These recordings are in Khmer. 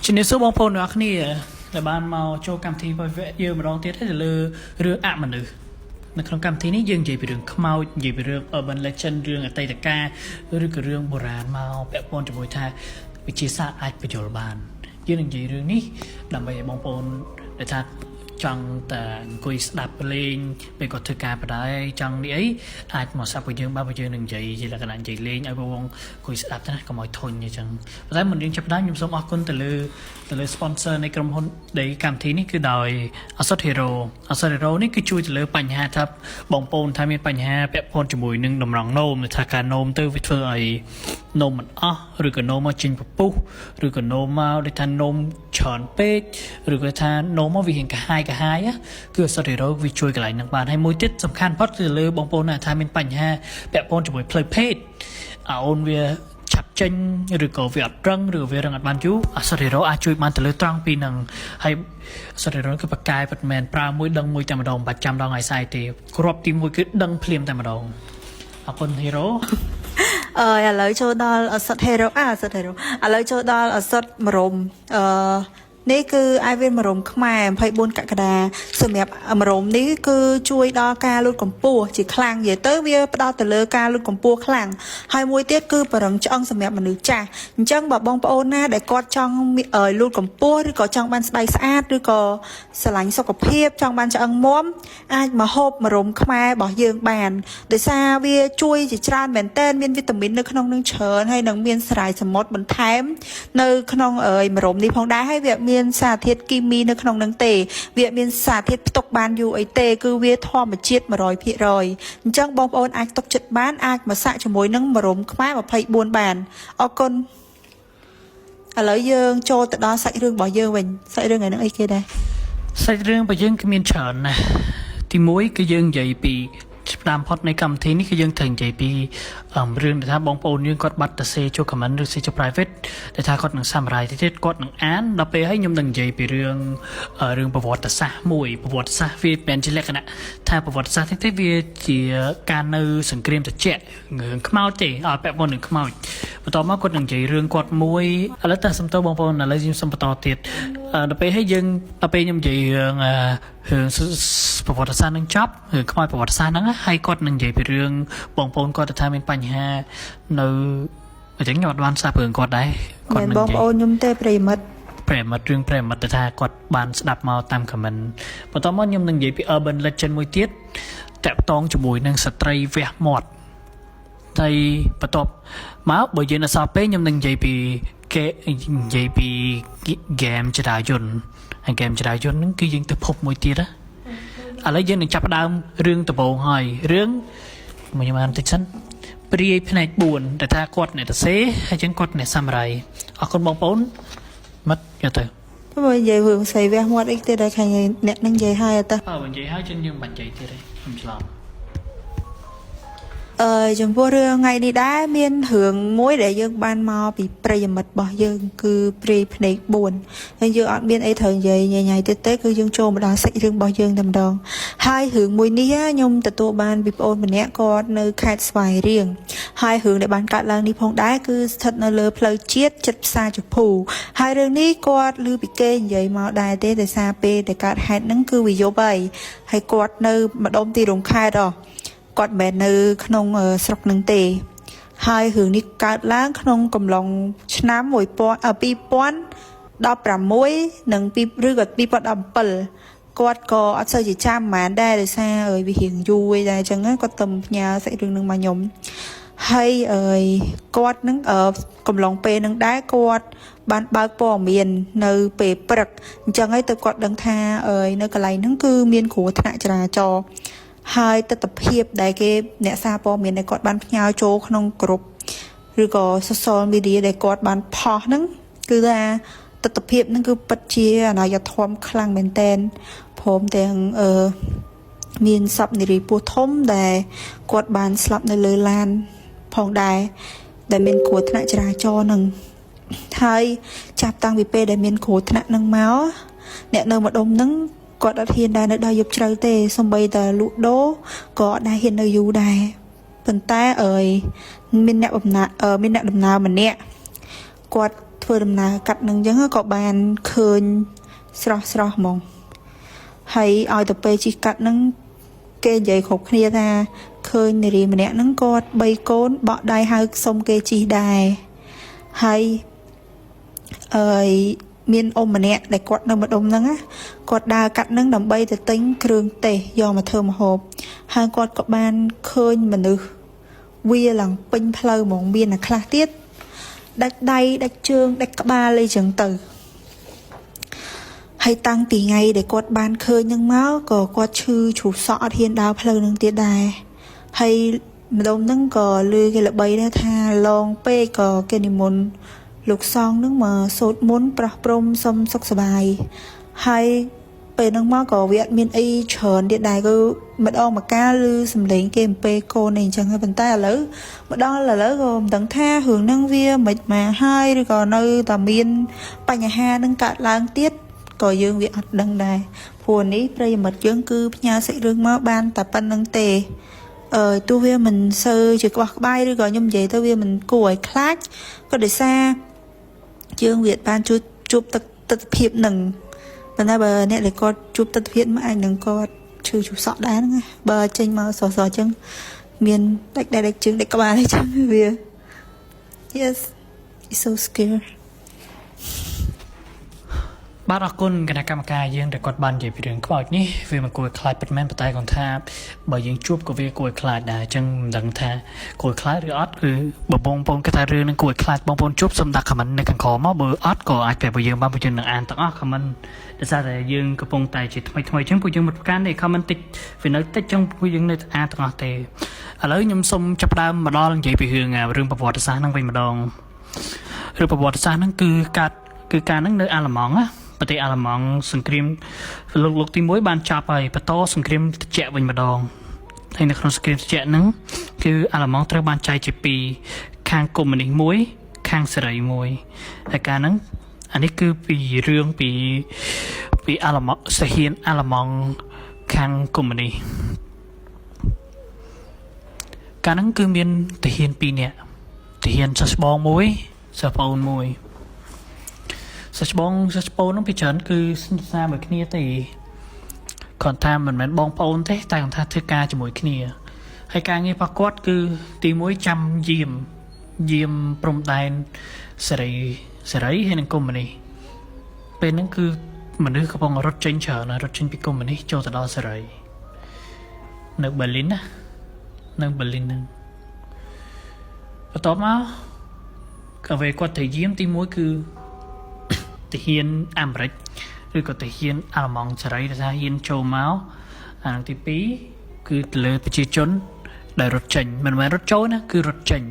ជំរាបសួរបងប្អូនទាំងអស់គ្នាដែលបានមកចូលកម្មវិធីរបស់យើងម្ដងទៀតទៅលើរឿងអមនុស្សនៅក្នុងកម្មវិធីនេះយើងនិយាយពីរឿងខ្មោចនិយាយពីរឿង urban legend រឿងអតីតកាលឬក៏រឿងបុរាណមកពាក់ព័ន្ធជាមួយថាវិទ្យាសាស្ត្រអាចបញ្យល់បានយើងនឹងនិយាយរឿងនេះដើម្បីឲ្យបងប្អូនដែលថាចង់តែអង្គុយស្ដាប់លេងពេលគាត់ធ្វើការបដិចង់នេះអីអាចមកស្ដាប់ពួកយើងបើយើងនឹងនិយាយជាលក្ខណៈនិយាយលេងឲ្យបងអង្គុយស្ដាប់ទៅណាកុំឲ្យធុញអញ្ចឹងប៉ុន្តែមុនយើងចាប់ផ្ដើមខ្ញុំសូមអរគុណទៅលើ sponsor នៃក្រុមហ៊ុននៃកម្មវិធីនេះគឺដោយអសត Hero នេះគឺជួយទៅលើបញ្ហាថាបងប្អូនថាមានបញ្ហាពាក់ព័ន្ធជាមួយនឹងតម្រង់នោមថាការនោមទៅវាធ្វើឲ្យនោមមិនអស់ឬក៏នោមមកចេញពពុះឬក៏នោមមកដូចថានោមច្រើនពេកឬក៏ថានោមមកវារៀងកាហាយគឺអសត Hero វាជួយកន្លែងហ្នឹងបានហើយមួយទៀតសំខាន់បំផុតគឺលើបងប្អូនថាមានបញ្ហាពាក់ព័ន្ធជាមួយផ្លូវភេទអូនវាឆាប់ចេញឬក៏វាអត់រឹងឬវារឹងអត់បានយូរអសត Hero អាចជួយបានទៅលើត្រង់ពីហ្នឹងហើយអសត Hero គឺបកកាយពិតមែនប្រើមួយដឹងមួយតែម្ដងបាច់ចាំដល់ថ្ងៃស្អែកទេគ្រាប់ទី1គឺដឹងភ្លាមតែម្ដងអរគុណ Hero ឥឡូវចូលដល់អសត Hero ឥឡូវចូលដល់អសតមរមនេះគឺអាយវិនមរមខ្មែរ24កក្កដាសម្រាប់មរមនេះគឺជួយដល់ការលូតកម្ពស់ជាខ្លាំងនិយាយទៅវាផ្ដោតទៅលើការលូតកម្ពស់ខ្លាំងហើយមួយទៀតគឺបរឹងឆ្អឹងសម្រាប់មនុស្សចាស់អញ្ចឹងបើបងប្អូនណាដែលគាត់ចង់លូតកម្ពស់ឬក៏ចង់បានស្បែកស្អាតឬក៏ស្រឡាញ់សុខភាពចង់បានឆ្អឹងមាំអាចមកហូបមរមខ្មែររបស់យើងបានដោយសារវាជួយជាច្រើនមែនទែនមានវីតាមីននៅក្នុងនឹងច្រើនហើយនឹងមានសារ៉ាយសមុទ្របន្ថែមនៅក្នុងមរមនេះផងដែរហើយវាមានសារធាតុគីមីនៅក្នុងនឹងទេវាមានសារធាតុផ្ទុកបានយូរអីទេគឺវាធម្មជាតិ 100% អញ្ចឹងបងប្អូនអាចទុកចិត្តបានអាចមកសាក់ជាមួយនឹងមរមខ្មែរ24បានអរគុណឥឡូវយើងចូលទៅដល់សាច់រឿងរបស់យើងវិញសាច់រឿងឯនឹងអីគេដែរសាច់រឿងរបស់យើងគឺមានច្រើនណាស់ទី1គឺយើងនិយាយពីផ្ដើមផុតនៃកម្មវិធីនេះគឺយើងត្រូវនិយាយពីរឿងដែលថាបងប្អូនយើងគាត់បាត់ទៅសេចូល comment ឬសេចូល private ដែលថាគាត់នឹង summarize ទៀតគាត់នឹងអានដល់ពេលហើយខ្ញុំនឹងនិយាយពីរឿងប្រវត្តិសាស្ត្រមួយប្រវត្តិសាស្ត្រវាเป็นជាលក្ខណៈថាប្រវត្តិសាស្ត្រទេវាជាការនៅសង្គ្រាមត្រជាក់រឿងខ្មោចទេឲ្យពាក់ព័ន្ធនឹងខ្មោចបន្តមកគាត់នឹងនិយាយរឿងគាត់មួយឥឡូវតើសំទោសបងប្អូនឥឡូវខ្ញុំសូមបន្តទៀតដល់ពេលហើយយើងដល់ពេលខ្ញុំនិយាយរឿងប្រវត្តិសាស្ត្រនឹងចប់រឿងខ្មោចប្រវត្តិសាស្ត្រហ្នឹងហើយគាត់នឹងនិយាយពីរឿងបងប្អូនគាត់ថាមានបញ្ហានៅអញ្ចឹងខ្ញុំអត់បានសាប់រឿងគាត់ដែរគាត់នឹងបងប្អូនខ្ញុំទេប្រិមិត្តរឿងប្រិមិត្តថាគាត់បានស្ដាប់មកតាម comment បន្តមកខ្ញុំនឹងនិយាយពី urban legend មួយទៀតតាក់ទងជាមួយនឹងស្ត្រីវះមាត់តែបន្ទាប់មកបើយើងអសល់ពេលខ្ញុំនឹងនិយាយពីហ្គេមចរាយន្តហើយហ្គេមចរាយន្តហ្នឹងគឺយើងទៅភពមួយទៀតណាឥឡូវយើងនឹងចាប់ផ្ដើមរឿងដំបូងហើយរឿងខ្ញុំអានតិចសិនព្រាយផ្នែក4ដែលថាគាត់អ្នកទៅសេហើយចឹងគាត់អ្នកសាមរ៉ៃអរគុណបងប្អូនមិត្តយកទៅបើនិយាយរឿងស្រីវះមាត់អីទៀតដែរខាងអ្នកនឹងនិយាយហើយតើបើនិយាយហើយចឹងយើងបាច់និយាយទៀតទេខ្ញុំឆ្លងចំពោះរឿងថ្ងៃនេះដែរមានរឿងមួយដែលយើងបានមកពីប្រិយមិត្តរបស់យើងគឺព្រាយភ្នែក4ហើយយើងអត់មានអីត្រូវនិយាយញ៉ៃទៀតទេគឺយើងចូលមកដល់សាច់រឿងរបស់យើងតែម្ដងហើយរឿងមួយនេះខ្ញុំទទួលបានពីប្អូនម្នាក់គាត់នៅខេត្តស្វាយរៀងហើយរឿងដែលបានកើតឡើងនេះផងដែរគឺស្ថិតនៅលើផ្លូវជាតិចិត្តផ្សារជភូហើយរឿងនេះគាត់ឮពីគេនិយាយមកដែរទេដោយសារពេលដែលកើតហេតុហ្នឹងគឺវាយប់ហើយគាត់នៅម្ដុំទីរំខេត្តគាត់មិននៅក្នុងស្រុកនឹងទេហើយរឿងនេះកើតឡើងក្នុងកំឡុងឆ្នាំ2016និងឬក៏2017គាត់ក៏អត់សូវជាចាំហ្មងដែរដោយសារវារៀងយូរឯដែរអញ្ចឹងគាត់ទៅផ្ញើសាច់រឿងនឹងមកខ្ញុំហើយគាត់នឹងកំឡុងពេលនឹងដែរគាត់បានបើកព័ត៌មាននៅពេលព្រឹកអញ្ចឹងហើយទៅគាត់ដឹងថានៅកន្លែងហ្នឹងគឺមានគ្រោះថ្នាក់ចរាចរណ៍ហើយទស្សនភាពដែលគេអ្នកសារព័ត៌មានដែលគាត់បានផ្ញើចូលក្នុងក្រុមឬក៏ social media ដែលគាត់បានផុសហ្នឹងគឺថាទស្សនភាពហ្នឹងគឺពិតជាអនាយធម៌ខ្លាំងមែនតែនព្រមទាំងមានសពនារីពស់ធំដែលគាត់បានស្លាប់នៅលើឡានផងដែរដែលមានគ្រោះថ្នាក់ចរាចរណ៍ហ្នឹងហើយចាប់តាំងពីពេលដែលមានគ្រោះថ្នាក់ហ្នឹងមកអ្នកនៅម្ដុំហ្នឹងគាត់អត់ហ៊ានដែរនៅដល់យប់ជ្រៅទេសូម្បីតែលក់ដូរក៏អត់ដែរហ៊ាននៅយូរដែរប៉ុន្តែមានអ្នកដំណើរម្នាក់គាត់ ធ្វើដំណើរកាត់នឹងអញ្ចឹងក៏បានឃើញស្រស់ហ្មងហើយឲ្យទៅពេលជិះកាត់នឹងគេនិយាយគ្រប់គ្នាថាឃើញនារីម្នាក់ហ្នឹងគាត់3កូនបក់ដៃហៅសុំគេជិះដែរហើយមានអ៊ំម្នាក់ដែលគាត់នៅម្ដុំហ្នឹងគាត់ដើរកាត់នឹងដើម្បីទៅទិញគ្រឿងទេសយកមកធ្វើម្ហូបហើយគាត់ក៏បានឃើញមនុស្សវាឡើងពេញផ្លូវហ្មងមានតែខ្លះទៀតដាច់ដៃដាច់ជើងដាច់ក្បាលអីចឹងទៅហើយតាំងពីថ្ងៃដែលគាត់បានឃើញនឹងមកក៏គាត់ឈឺជ្រុះសក់អត់ហ៊ានដើរផ្លូវនឹងទៀតដែរហើយម្ដុំហ្នឹងក៏លឺគេល្បីដែរថាឡងពេកក៏គេនិមន្តលោកសង្ឃនឹងមកសូត្រមន្តប្រោះព្រំសុំសុខសប្បាយហើយពេលហ្នឹងមកក៏វាអត់មានអីច្រើនទៀតដែរគឺម្ដងមកកាលឮសំឡេងគេអំពេកូនអីអញ្ចឹងហើយប៉ុន្តែឥឡូវម្ដងឥឡូវក៏មិនដឹងថារឿងហ្នឹងវាមិនមកហើយឬក៏នៅតែមានបញ្ហានឹងកើតឡើងទៀតក៏យើងវាអត់ដឹងដែរព្រោះនេះប្រិយមិត្តយើងគឺផ្ញើសាច់រឿងមកបានតែប៉ុណ្្នឹងទេទោះវាមិនសូវជាក្បោះក្បាយឬក៏ខ្ញុំនិយាយទៅវាមិនគួរឲ្យខ្លាចក៏ដោយសារយើងវាបានជួបទស្សនវិជ្ជានឹងប៉ុន្តែបើអ្នកដែលគាត់ជួបទស្សនវិជ្ជាមកអាចនឹងគាត់ឈឺសក់ដែរហ្នឹងបើចេញមកសសអញ្ចឹងមានដាច់ជើងដាច់ក្បាលអញ្ចឹងវា Yes it's so scary បាទអរគុណគណៈកម្មការយើងដែលគាត់បាននិយាយពីរឿងខ្មោចនេះវាមិនគួរខ្លាចពិតមែនប៉ុន្តែគាត់ថាបើយើងជួបក៏វាគួរខ្លាចដែរអញ្ចឹងមិនដឹងថាគួរខ្លាចឬអត់គឺបើបងប្អូនគាត់ថារឿងនឹងគួរខ្លាចបងប្អូនជួបសូមដាក់ comment នៅខាងក្រោមមកបើអត់ក៏អាចប្រាប់យើងបានពួកយើងនឹងអានទាំងអស់ comment ដោយសារតែយើងកំពុងតែជាថ្មីអញ្ចឹងពួកយើងមិនប្រកាន់ទេ comment តិចវានៅតិចអញ្ចឹងពួកយើងនៅអានទាំងអស់ទេឥឡូវខ្ញុំសូមចាប់ផ្ដើមមកដល់និយាយពីរឿងប្រវត្តិសាស្ត្រហ្នឹងវិញម្ដងរឿងប្រវត្តិសាស្ត្រហ្នឹងគឺការហ្នឹងនៅអាល្លឺម៉ង់ណាប្រទេសអាល្លឺម៉ង់សង្គ្រាមលោកទី1បានចាប់ហើយបន្តសង្គ្រាមត្រជាក់វិញម្ដងហើយនៅក្នុងសង្គ្រាមត្រជាក់ហ្នឹងគឺអាល្លឺម៉ង់ត្រូវបានចែកជាពីរខាងកុម្មុយនីសមួយខាងសេរីមួយហើយការហ្នឹងអានេះគឺពីរឿងពីអាល្លឺម៉ង់សាហាវអាល្លឺម៉ង់ខាងកុម្មុយនីសការហ្នឹងគឺមានទាហាន2នាក់ទាហានសិស្សច្បងមួយសិស្សប្អូនមួយសិស្សច្បងសិស្សប្អូនហ្នឹងពីច្រើនគឺស្និទ្ធស្នាលមួយគ្នាទេគាត់ថាមិនមែនបងប្អូនទេតែគាត់ថាធ្វើការជាមួយគ្នាហើយការងាររបស់គាត់គឺទី1ចាំយាមព្រំដែនសេរីហើយនឹងកុម្មុយនីសពេលហ្នឹងគឺមនុស្សកំពុងរត់ចេញច្រើនរត់ចេញពីកុម្មុយនីសចូលទៅដល់សេរីនៅប៊ឺលីនណានៅប៊ឺលីនហ្នឹងបន្ទាប់មកក៏វាគាត់ទៅយាមទី1គឺទាហានអាមេរិកឬក៏ទាហានអាល្លឺម៉ង់សេរីដែលថាហ៊ានចូលមកអាទី2គឺទៅលើប្រជាជនដែលរត់ចេញមិនមែនរត់ចូលណាគឺរត់ចេញ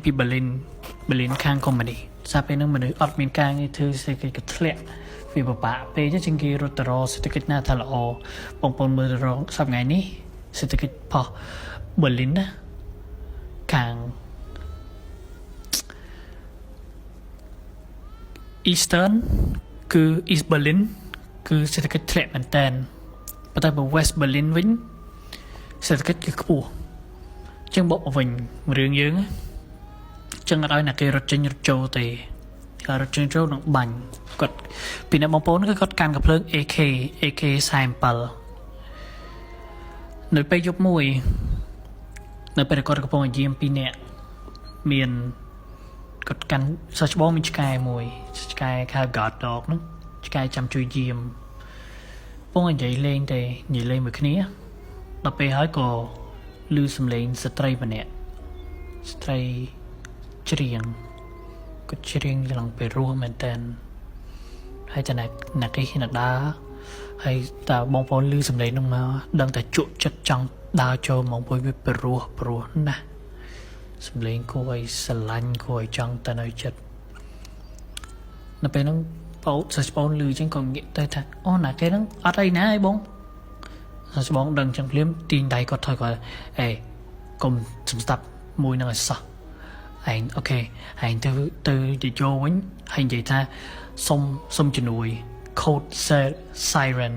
ពីប៊ឺលីនខាងកុម្មុយនីសសារពេលហ្នឹងមនុស្សអត់មានការងារធ្វើសេដ្ឋកិច្ចក៏ធ្លាក់វាពិបាកពេកចឹងគេរត់ទៅរកសេដ្ឋកិច្ចណាថាល្អបងប្អូនមើលទៅរកសប្តាហ៍ថ្ងៃនេះសេដ្ឋកិច្ចផុសប៊ឺលីនណាខាងEastern គឺ East Berlin គឺសេដ្ឋកិច្ចធ្លាក់មែនតើប៉ុន្តែបើ West Berlin វិញសេដ្ឋកិច្ចគឺខ្ពស់អញ្ចឹងបកវិញរឿងយើងអញ្ចឹងអត់ឲ្យអ្នកគេរត់ចេញរត់ចូលទេគេរត់ចេញចូលនឹងបាញ់គាត់ពីអ្នកបងប្អូនគឺគាត់កាន់កាភ្លើង AK47 នៅពេលយប់មួយនៅពេលគាត់កំពុងយាម2នាក់មានគាត់កាន់សិស្សច្បងមានឆ្កែមួយឆ្កែខៅ guard dog ហ្នឹងឆ្កែចាំជួយយាមពងនិយាយលេងមួយគ្នាដល់ពេលហើយក៏ឮសំឡេងស្ត្រីម្នាក់ស្ត្រីច្រៀងគាត់ច្រៀងឡើងពេលរស់មែនតើហើយតែអ្នកគេហ៊ានដើរហើយតើបងប្អូនឮសំឡេងហ្នឹងមកដឹងតែជក់ចិត្តចង់ដើរចូលមកមួយវាព្រោះណាស់សំឡេងគួរឲ្យស្រឡាញ់គួរឲ្យចង់ទៅនៅចិត្តនៅពេលហ្នឹងសិស្សច្បងឮចឹងក៏ងាកទៅថាអូណាគេហ្នឹងអត់អីណាអីបងសិស្សច្បងដឹងចឹងភ្លាមទាញដៃគាត់ថយគាត់អេកុំសំស្ដាប់មួយហ្នឹងឲ្យសោះឯងអូខេឯងទៅយកវិញហើយនិយាយថាសុំជំនួយ code siren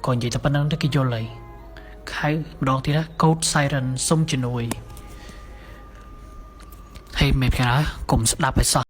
ក៏និយាយតែប៉ុណ្្នឹងទៅគេយល់ហើយហៅម្ដងទៀតណា code siren សុំជំនួយហើយមេផ្កាកុំស្ដាប់ឲ្យសោះ